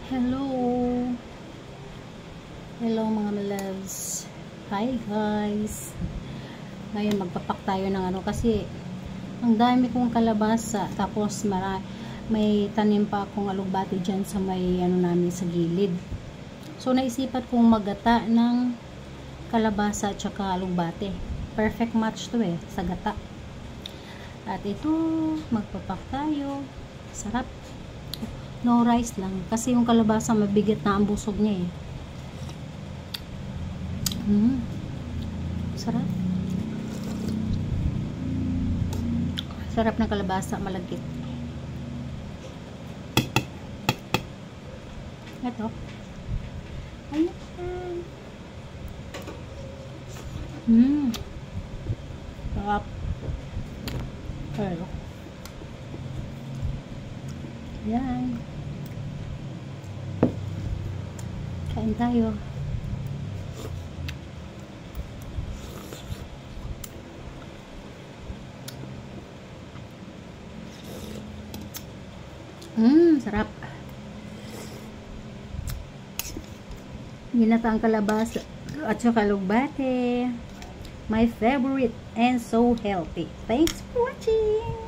Hello! Hello mga loves! Hi guys! Ngayon magpapak tayo ng ano kasi ang dami kong kalabasa tapos may tanim pa akong alugbati dyan sa may ano namin sa gilid. So naisipan kong magata ng kalabasa at saka alugbati. Perfect match to sa gata. At ito, magpapak tayo. Sarap. No rice lang. Kasi yung kalabasa mabigat na ang busog niya Sarap. Sarap ng kalabasa, malagkit. Ito. Ayan. Sarap. Pero. Yan. Kain tayo. Sarap. Ginataang kalabasa at saka alugbate. My favorite and so healthy. Thanks for watching.